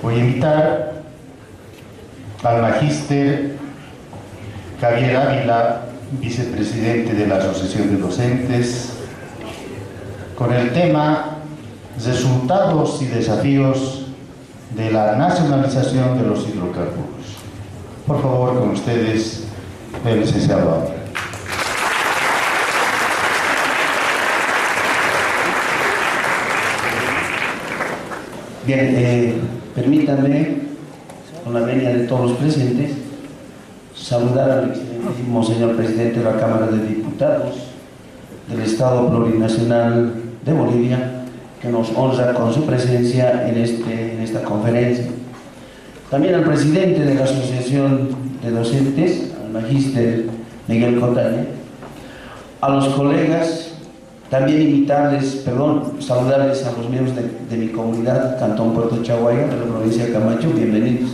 Voy a invitar al magíster Javier Ávila, vicepresidente de la Asociación de Docentes, con el tema Resultados y desafíos de la nacionalización de los hidrocarburos. Por favor, con ustedes, el licenciado Ávila. Bien, permítanme, con la venia de todos los presentes, saludar al excelentísimo señor presidente de la Cámara de Diputados del Estado Plurinacional de Bolivia, que nos honra con su presencia en esta conferencia. También al presidente de la Asociación de Docentes, al magíster Miguel Cotaña, a los colegas. También saludarles a los miembros de mi comunidad, Cantón Puerto Chaguaya, de la provincia de Camacho, bienvenidos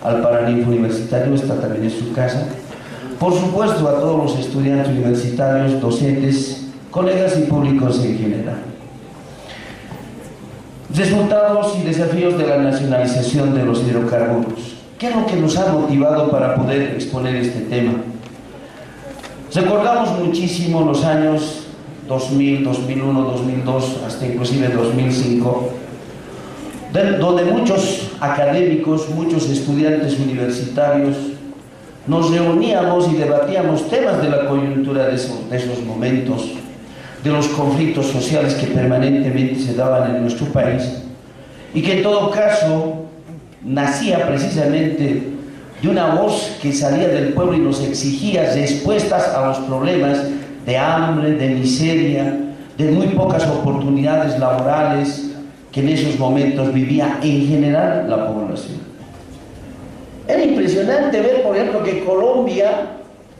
al Paraninfo Universitario, esta también es su casa. Por supuesto, a todos los estudiantes universitarios, docentes, colegas y públicos en general. Resultados y desafíos de la nacionalización de los hidrocarburos. ¿Qué es lo que nos ha motivado para poder exponer este tema? Recordamos muchísimo los años 2000, 2001, 2002, hasta inclusive 2005, donde muchos académicos, muchos estudiantes universitarios nos reuníamos y debatíamos temas de la coyuntura de esos momentos, de los conflictos sociales que permanentemente se daban en nuestro país, y que en todo caso nacía precisamente de una voz que salía del pueblo y nos exigía respuestas a los problemas de hambre, de miseria, de muy pocas oportunidades laborales que en esos momentos vivía en general la población. Era impresionante ver, por ejemplo, que Colombia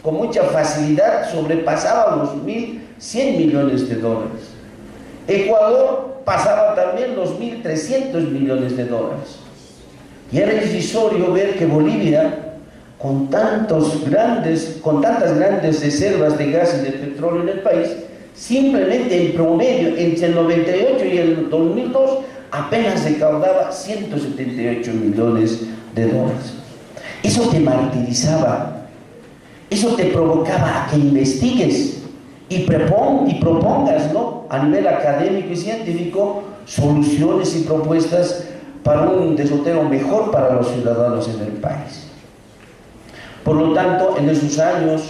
con mucha facilidad sobrepasaba los 1.100 millones de dólares. Ecuador pasaba también los 1.300 millones de dólares. Y era irrisorio ver que Bolivia, con tantas grandes reservas de gas y de petróleo en el país, simplemente en promedio, entre el 98 y el 2002, apenas recaudaba 178 millones de dólares. Eso te martirizaba, eso te provocaba a que investigues y propongas, ¿no?, a nivel académico y científico, soluciones y propuestas para un derrotero mejor para los ciudadanos en el país. Por lo tanto, en esos años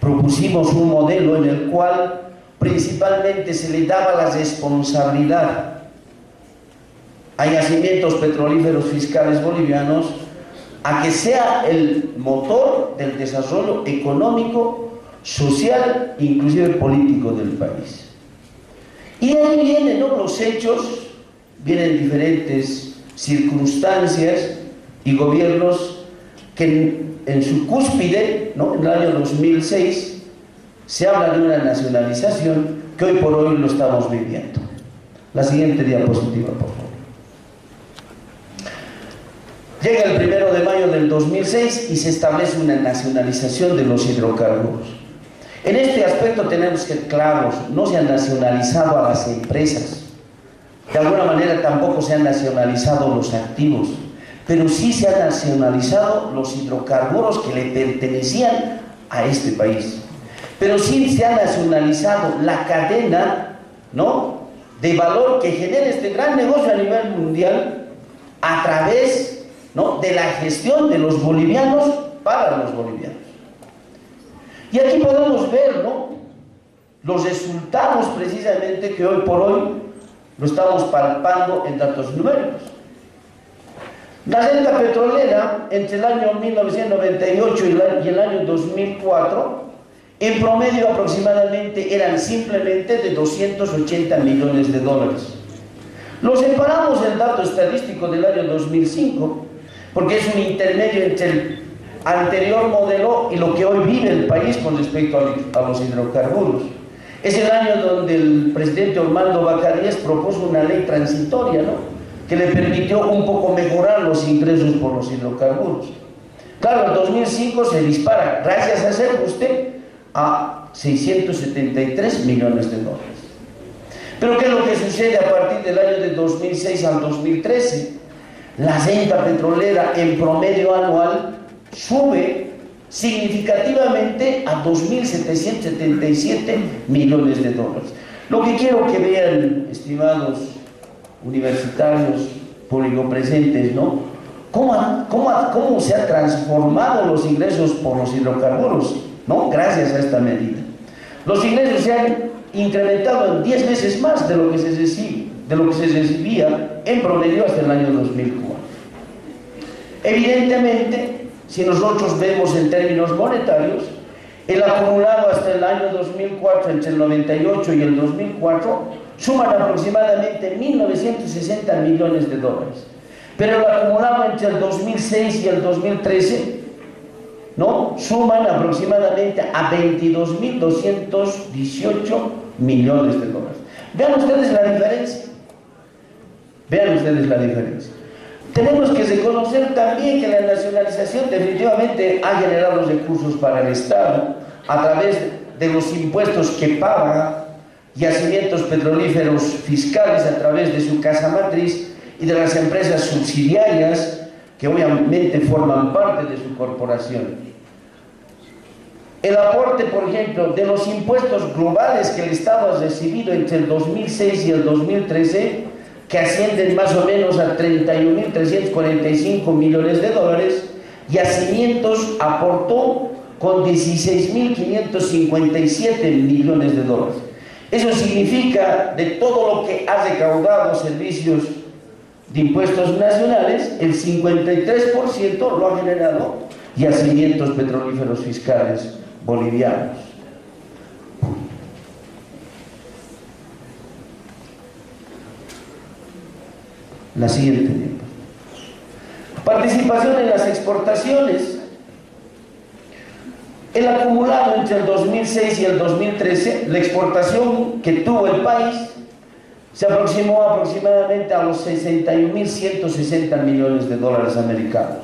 propusimos un modelo en el cual principalmente se le daba la responsabilidad a yacimientos petrolíferos fiscales bolivianos a que sea el motor del desarrollo económico, social e inclusive político del país. Y ahí vienen, ¿no?, los hechos, vienen diferentes circunstancias y gobiernos que en su cúspide, ¿no?, en el año 2006, se habla de una nacionalización que hoy por hoy lo estamos viviendo. La siguiente diapositiva, por favor. Llega el 1 de mayo del 2006 y se establece una nacionalización de los hidrocarburos. En este aspecto tenemos que ser claros, no se han nacionalizado a las empresas. De alguna manera tampoco se han nacionalizado los activos, pero sí se han nacionalizado los hidrocarburos que le pertenecían a este país. Pero sí se ha nacionalizado la cadena, ¿no?, de valor que genera este gran negocio a nivel mundial a través, ¿no?, de la gestión de los bolivianos para los bolivianos. Y aquí podemos ver, ¿no?, los resultados precisamente que hoy por hoy lo estamos palpando en datos numéricos. La renta petrolera entre el año 1998 y el año 2004, en promedio aproximadamente eran simplemente de 280 millones de dólares. Lo separamos del dato estadístico del año 2005, porque es un intermedio entre el anterior modelo y lo que hoy vive el país con respecto a los hidrocarburos. Es el año donde el presidente Orlando Bacardíez propuso una ley transitoria, ¿no?, que le permitió un poco mejorar los ingresos por los hidrocarburos. Claro, en 2005 se dispara, gracias a ese ajuste, a 673 millones de dólares. Pero ¿qué es lo que sucede a partir del año de 2006 al 2013? La renta petrolera en promedio anual sube significativamente a 2.777 millones de dólares. Lo que quiero que vean, estimados universitarios, público presentes, ¿no? ¿Cómo se han transformado los ingresos por los hidrocarburos, ¿no? Gracias a esta medida. Los ingresos se han incrementado en 10 veces más de lo que se recibía en promedio hasta el año 2004. Evidentemente, si nosotros vemos en términos monetarios, el acumulado hasta el año 2004, entre el 98 y el 2004, suman aproximadamente 1.960 millones de dólares. Pero el acumulado entre el 2006 y el 2013, ¿no?, suman aproximadamente a 22.218 millones de dólares. Vean ustedes la diferencia. Vean ustedes la diferencia. Tenemos que reconocer también que la nacionalización definitivamente ha generado recursos para el Estado a través de los impuestos que paga yacimientos petrolíferos fiscales a través de su casa matriz y de las empresas subsidiarias que obviamente forman parte de su corporación. El aporte, por ejemplo, de los impuestos globales que el Estado ha recibido entre el 2006 y el 2013, que ascienden más o menos a 31.345 millones de dólares, Yacimientos aportó con 16.557 millones de dólares. Eso significa, de todo lo que ha recaudado servicios de impuestos nacionales, el 53% lo ha generado Yacimientos Petrolíferos Fiscales bolivianos. La siguiente. Participación en las exportaciones. El acumulado entre el 2006 y el 2013, la exportación que tuvo el país se aproximó aproximadamente a los 61.160 millones de dólares americanos.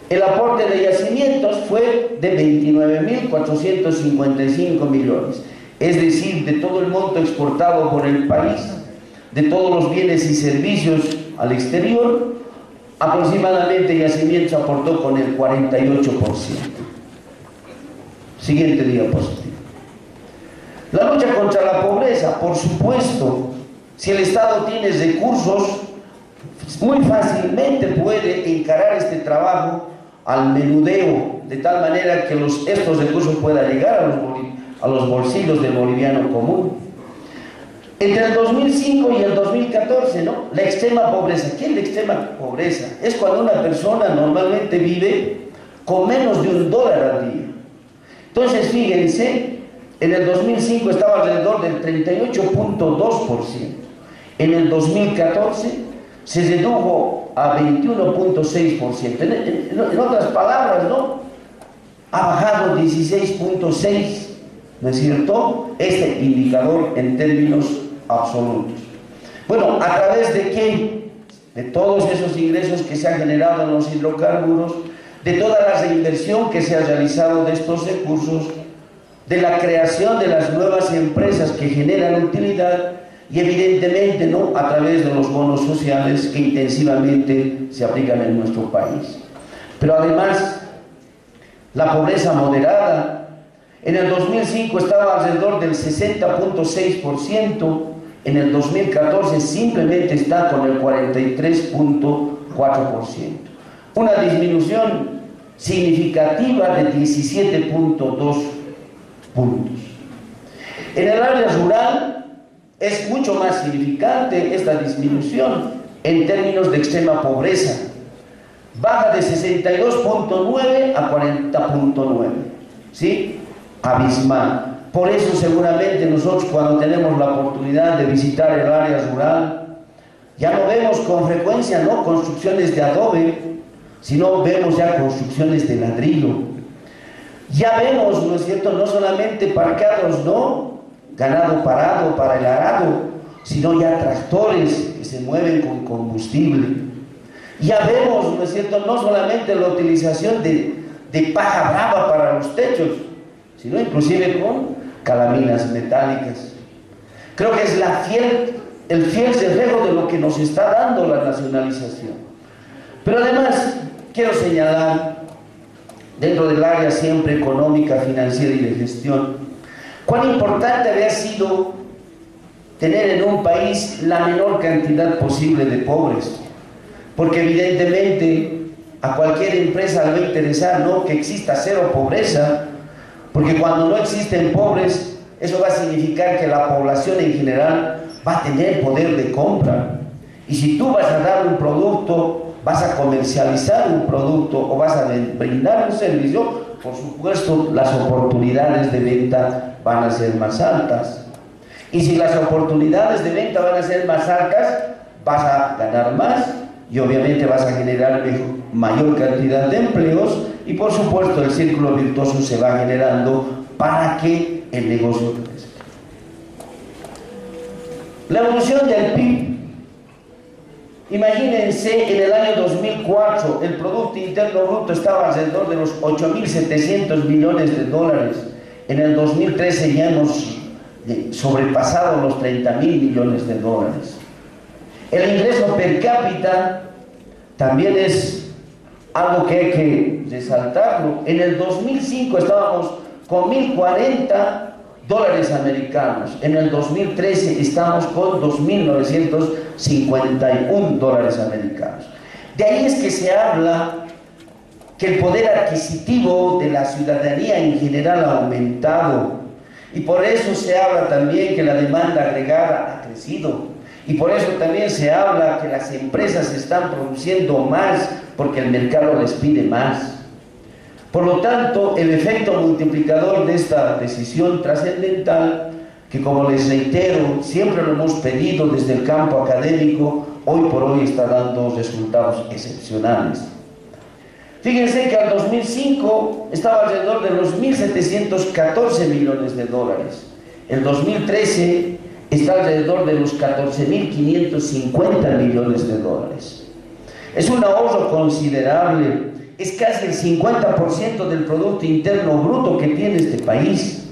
El aporte de yacimientos fue de 29.455 millones, es decir, de todo el monto exportado por el país, de todos los bienes y servicios al exterior, aproximadamente Yacimientos aportó con el 48%. Siguiente diapositiva. La lucha contra la pobreza, por supuesto, si el Estado tiene recursos, muy fácilmente puede encarar este trabajo al menudeo, de tal manera que estos recursos puedan llegar a los bolsillos del boliviano común. Entre el 2005 y el 2014, ¿no?, la extrema pobreza. ¿Qué es la extrema pobreza? Es cuando una persona normalmente vive con menos de $1 al día. Entonces, fíjense, en el 2005 estaba alrededor del 38.2%. En el 2014 se redujo a 21.6%. En otras palabras, ¿no?, ha bajado 16.6%, ¿no es cierto?, este indicador en términos absolutos. Bueno, ¿a través de qué? De todos esos ingresos que se han generado en los hidrocarburos, de toda la reinversión que se ha realizado de estos recursos, de la creación de las nuevas empresas que generan utilidad y evidentemente, ¿no?, a través de los bonos sociales que intensivamente se aplican en nuestro país. Pero además, la pobreza moderada, en el 2005 estaba alrededor del 60.6%, en el 2014 simplemente está con el 43.4%. Una disminución significativa de 17.2 puntos. En el área rural es mucho más significante esta disminución en términos de extrema pobreza. Baja de 62.9 a 40.9, ¿sí? Abismal. Por eso seguramente nosotros, cuando tenemos la oportunidad de visitar el área rural, ya no vemos con frecuencia, ¿no?, construcciones de adobe, sino vemos ya construcciones de ladrillo. Ya vemos, ¿no es cierto?, no solamente parqueados, ¿no?, ganado parado para el arado, sino ya tractores que se mueven con combustible. Ya vemos, ¿no es cierto?, no solamente la utilización de paja brava para los techos, sino inclusive con calaminas metálicas. Creo que es la fiel el fiel reflejo de lo que nos está dando la nacionalización. Pero además, quiero señalar, dentro del área siempre económica, financiera y de gestión, cuán importante había sido tener en un país la menor cantidad posible de pobres, porque evidentemente a cualquier empresa le va a interesar, ¿no?, que exista cero pobreza, porque cuando no existen pobres, eso va a significar que la población en general va a tener poder de compra. Y si tú vas a dar un producto, vas a comercializar un producto o vas a brindar un servicio, por supuesto las oportunidades de venta van a ser más altas. Y si las oportunidades de venta van a ser más altas, vas a ganar más y obviamente vas a generar mayor cantidad de empleos y por supuesto el círculo virtuoso se va generando para que el negocio crezca. La evolución del PIB. Imagínense, en el año 2004 el Producto Interno Bruto estaba alrededor de los 8.700 millones de dólares. En el 2013 ya hemos sobrepasado los 30.000 millones de dólares. El ingreso per cápita también es algo que hay que resaltarlo. En el 2005 estábamos con 1.040 dólares americanos. En el 2013 estamos con 2.951 dólares americanos. De ahí es que se habla que el poder adquisitivo de la ciudadanía en general ha aumentado. Y por eso se habla también que la demanda agregada ha crecido. Y por eso también se habla que las empresas están produciendo más porque el mercado les pide más. Por lo tanto, el efecto multiplicador de esta decisión trascendental, que como les reitero, siempre lo hemos pedido desde el campo académico, hoy por hoy está dando resultados excepcionales. Fíjense que al 2005 estaba alrededor de los 1.714 millones de dólares. El 2013 está alrededor de los 14.550 millones de dólares. Es un ahorro considerable, es casi el 50% del Producto Interno Bruto que tiene este país.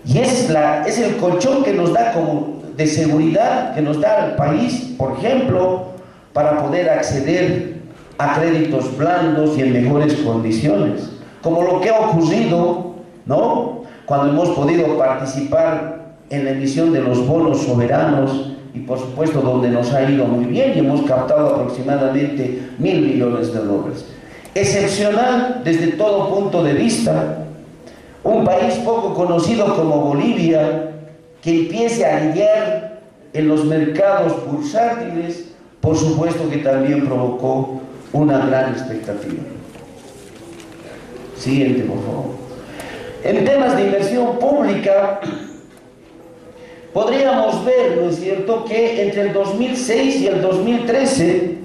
Y es el colchón que nos da como de seguridad, que nos da al país, por ejemplo, para poder acceder a créditos blandos y en mejores condiciones, como lo que ha ocurrido, ¿no?, cuando hemos podido participar en la emisión de los bonos soberanos y por supuesto donde nos ha ido muy bien y hemos captado aproximadamente 1.000 millones de dólares. Excepcional desde todo punto de vista, un país poco conocido como Bolivia, que empiece a lidiar en los mercados bursátiles, por supuesto que también provocó una gran expectativa. Siguiente, por favor. En temas de inversión pública, podríamos ver, ¿no es cierto?, que entre el 2006 y el 2013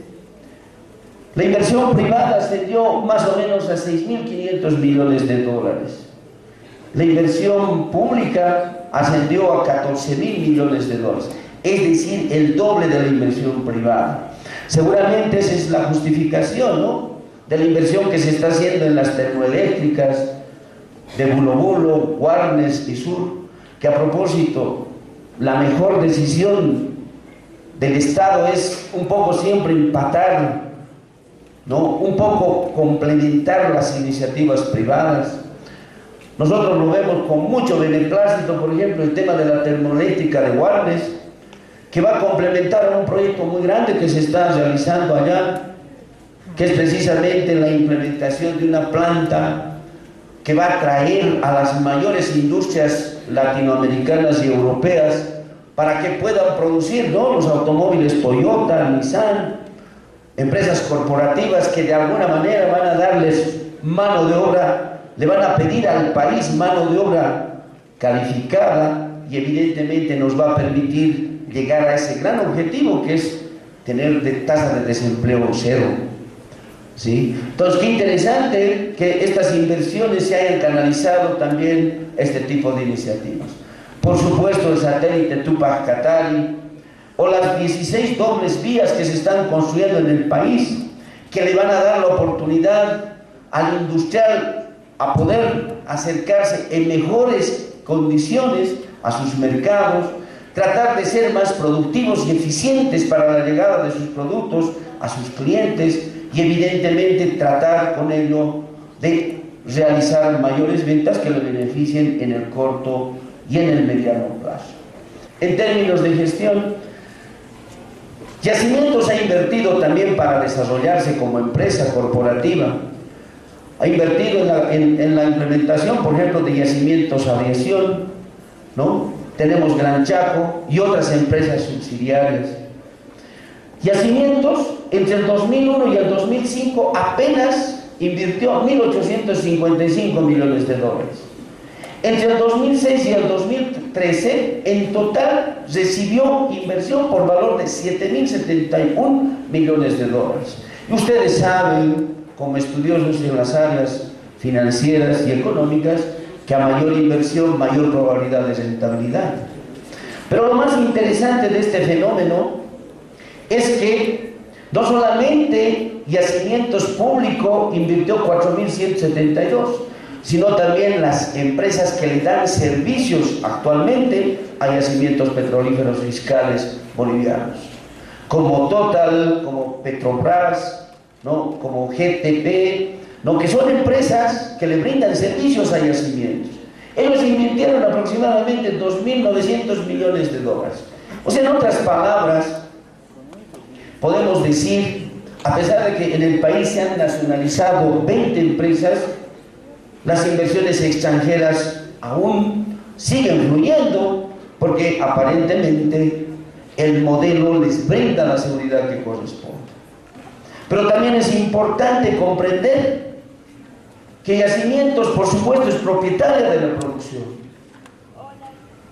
la inversión privada ascendió más o menos a 6.500 millones de dólares. La inversión pública ascendió a 14.000 millones de dólares, es decir, el doble de la inversión privada. Seguramente esa es la justificación, ¿no?, de la inversión que se está haciendo en las termoeléctricas de Bulo Bulo, Guarnes y Sur, que a propósito, la mejor decisión del Estado es un poco siempre empatar, ¿no?, un poco complementar las iniciativas privadas. Nosotros lo vemos con mucho beneplácito, por ejemplo, el tema de la termoeléctrica de Guarnes, que va a complementar a un proyecto muy grande que se está realizando allá, que es precisamente la implementación de una planta que va a atraer a las mayores industrias latinoamericanas y europeas para que puedan producir, ¿no?, los automóviles Toyota, Nissan, empresas corporativas que de alguna manera van a darles mano de obra, le van a pedir al país mano de obra calificada y evidentemente nos va a permitir llegar a ese gran objetivo que es tener tasa de desempleo cero. ¿Sí? Entonces, qué interesante que estas inversiones se hayan canalizado también a este tipo de iniciativas. Por supuesto, el satélite Tupac Katari o las 16 dobles vías que se están construyendo en el país, que le van a dar la oportunidad al industrial a poder acercarse en mejores condiciones a sus mercados. tratar de ser más productivos y eficientes para la llegada de sus productos a sus clientes y evidentemente tratar con ello de realizar mayores ventas que lo beneficien en el corto y en el mediano plazo. En términos de gestión, Yacimientos ha invertido también para desarrollarse como empresa corporativa. Ha invertido en la implementación, por ejemplo, de Yacimientos Aviación, ¿no? Tenemos Gran Chaco y otras empresas subsidiarias. Yacimientos, entre el 2001 y el 2005, apenas invirtió 1.855 millones de dólares. Entre el 2006 y el 2013, en total recibió inversión por valor de 7.071 millones de dólares. Y ustedes saben, como estudiosos en las áreas financieras y económicas, que a mayor inversión, mayor probabilidad de rentabilidad. Pero lo más interesante de este fenómeno es que no solamente Yacimientos Público invirtió 4.172, sino también las empresas que le dan servicios actualmente a yacimientos petrolíferos fiscales bolivianos, como Total, como Petrobras, ¿no? Como GTP, ¿no? Que son empresas que le brindan servicios a yacimientos. Ellos invirtieron aproximadamente 2.900 millones de dólares. O sea, en otras palabras, podemos decir, a pesar de que en el país se han nacionalizado 20 empresas, las inversiones extranjeras aún siguen fluyendo porque aparentemente el modelo les brinda la seguridad que corresponde. Pero también es importante comprender que Yacimientos, por supuesto, es propietaria de la producción.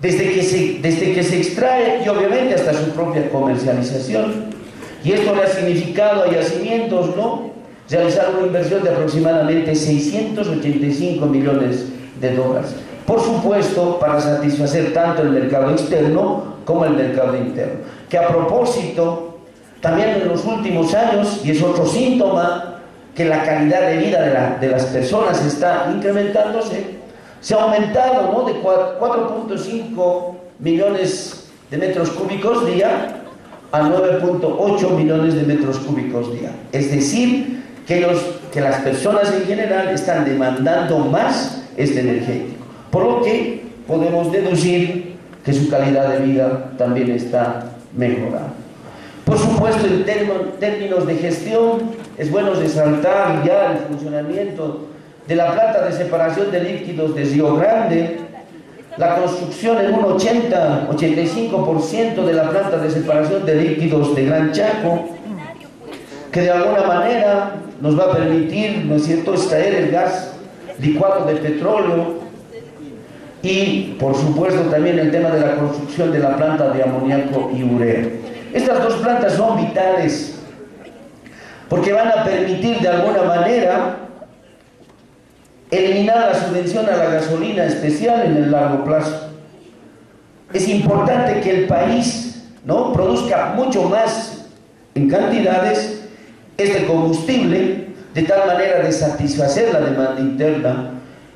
Desde que se extrae y obviamente hasta su propia comercialización. Y esto le ha significado a Yacimientos, ¿no?, realizar una inversión de aproximadamente 685 millones de dólares. Por supuesto, para satisfacer tanto el mercado externo como el mercado interno. Que a propósito, también en los últimos años, y es otro síntoma que la calidad de vida de las personas está incrementándose, se ha aumentado, ¿no?, de 4.5 millones de metros cúbicos día a 9.8 millones de metros cúbicos día. Es decir, que las personas en general están demandando más este energético, por lo que podemos deducir que su calidad de vida también está mejorando. Por supuesto, en términos de gestión, es bueno resaltar ya el funcionamiento de la planta de separación de líquidos de Río Grande, la construcción en un 85% de la planta de separación de líquidos de Gran Chaco, que de alguna manera nos va a permitir, ¿no es cierto?, extraer el gas licuado de petróleo, y por supuesto también el tema de la construcción de la planta de amoníaco y urea. Estas dos plantas son vitales porque van a permitir de alguna manera eliminar la subvención a la gasolina especial en el largo plazo. Es importante que el país, ¿no?, produzca mucho más en cantidades este combustible, de tal manera de satisfacer la demanda interna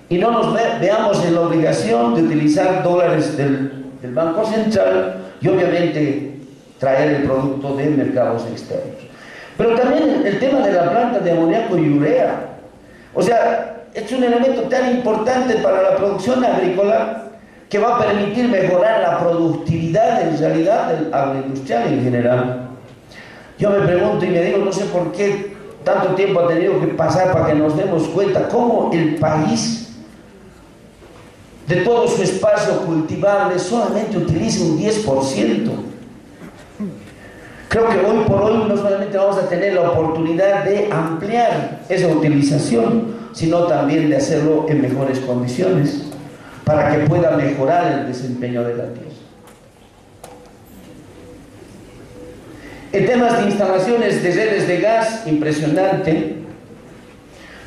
y no nos veamos en la obligación de utilizar dólares del Banco Central y obviamente traer el producto de mercados externos. Pero también el tema de la planta de amoníaco y urea, o sea, es un elemento tan importante para la producción agrícola que va a permitir mejorar la productividad en realidad del agroindustrial en general. Yo me pregunto y me digo, no sé por qué tanto tiempo ha tenido que pasar para que nos demos cuenta cómo el país, de todo su espacio cultivable, solamente utiliza un 10%. Creo que hoy por hoy no solamente vamos a tener la oportunidad de ampliar esa utilización, sino también de hacerlo en mejores condiciones para que pueda mejorar el desempeño de la tierra. En temas de instalaciones de redes de gas, impresionante.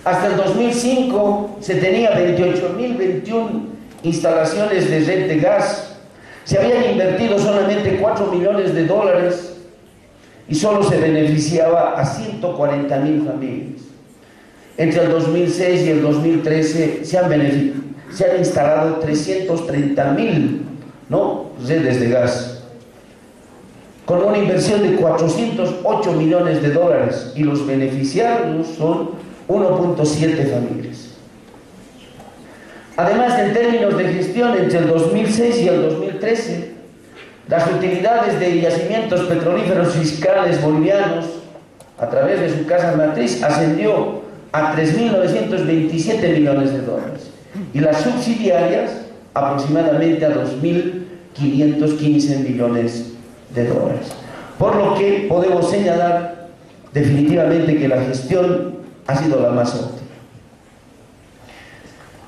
Hasta el 2005 se tenía 28.021 instalaciones de red de gas. Se habían invertido solamente 4 millones de dólares y solo se beneficiaba a 140.000 familias. Entre el 2006 y el 2013 se han instalado 330.000, ¿no?, redes de gas. con una inversión de 408 millones de dólares y los beneficiarios son 1.7 familias. Además, en términos de gestión, entre el 2006 y el 2013, las utilidades de yacimientos petrolíferos fiscales bolivianos a través de su casa matriz ascendió a 3.927 millones de dólares y las subsidiarias aproximadamente a 2.515 millones de dólares. Por lo que podemos señalar definitivamente que la gestión ha sido la más óptima.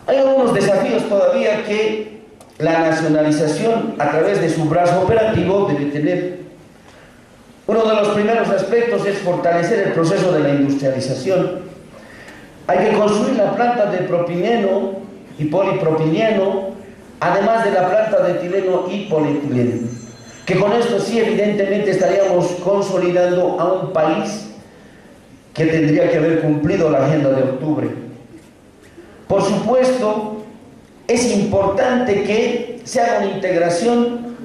Hay algunos desafíos todavía que la nacionalización a través de su brazo operativo debe tener. Uno de los primeros aspectos es fortalecer el proceso de la industrialización. Hay que construir la planta de propileno y polipropileno, además de la planta de etileno y polietileno, que con esto sí evidentemente estaríamos consolidando a un país que tendría que haber cumplido la agenda de octubre. Por supuesto, es importante que se haga una integración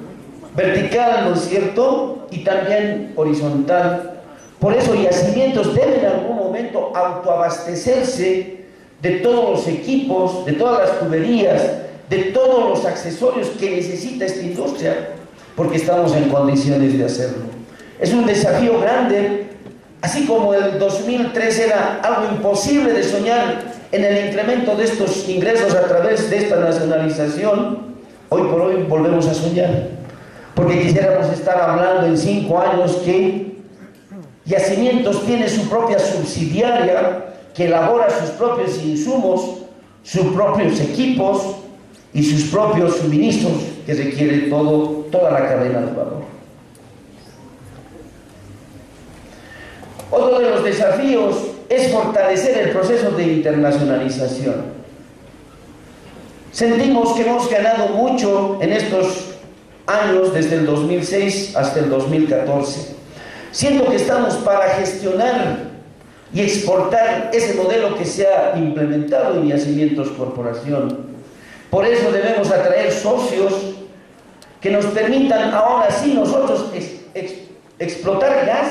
vertical, ¿no es cierto?, y también horizontal. Por eso yacimientos deben en algún momento autoabastecerse de todos los equipos, de todas las tuberías, de todos los accesorios que necesita esta industria, porque estamos en condiciones de hacerlo. Es un desafío grande, así como el 2003 era algo imposible de soñar en el incremento de estos ingresos a través de esta nacionalización. Hoy por hoy volvemos a soñar, porque quisiéramos estar hablando en 5 años que Yacimientos tiene su propia subsidiaria que elabora sus propios insumos, sus propios equipos y sus propios suministros que requiere toda la cadena de valor. Otro de los desafíos es fortalecer el proceso de internacionalización. Sentimos que hemos ganado mucho en estos años, desde el 2006 hasta el 2014. Siento que estamos para gestionar y exportar ese modelo que se ha implementado en Yacimientos Corporación. Por eso debemos atraer socios que nos permitan ahora sí nosotros explotar gas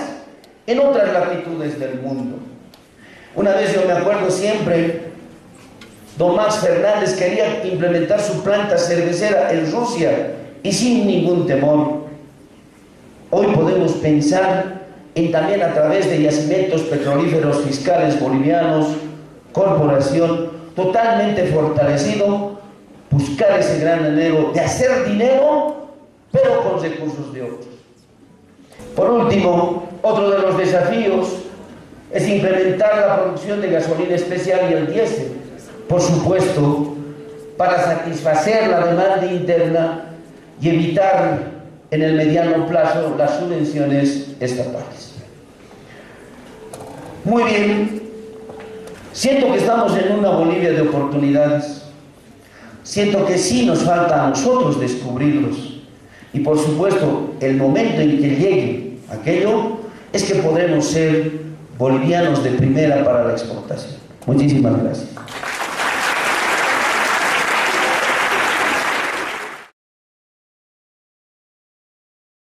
en otras latitudes del mundo. Una vez yo me acuerdo siempre, don Max Fernández quería implementar su planta cervecera en Rusia y sin ningún temor. Hoy podemos pensar en también a través de yacimientos petrolíferos fiscales bolivianos, corporación, totalmente fortalecido, buscar ese gran anhelo de hacer dinero, pero con recursos de otros. Por último, otro de los desafíos es implementar la producción de gasolina especial y el diésel, por supuesto, para satisfacer la demanda interna y evitar en el mediano plazo las subvenciones estatales. Muy bien, siento que estamos en una Bolivia de oportunidades, siento que sí nos falta a nosotros descubrirlos y por supuesto el momento en que llegue aquello es que podremos ser bolivianos de primera para la exportación. Muchísimas gracias.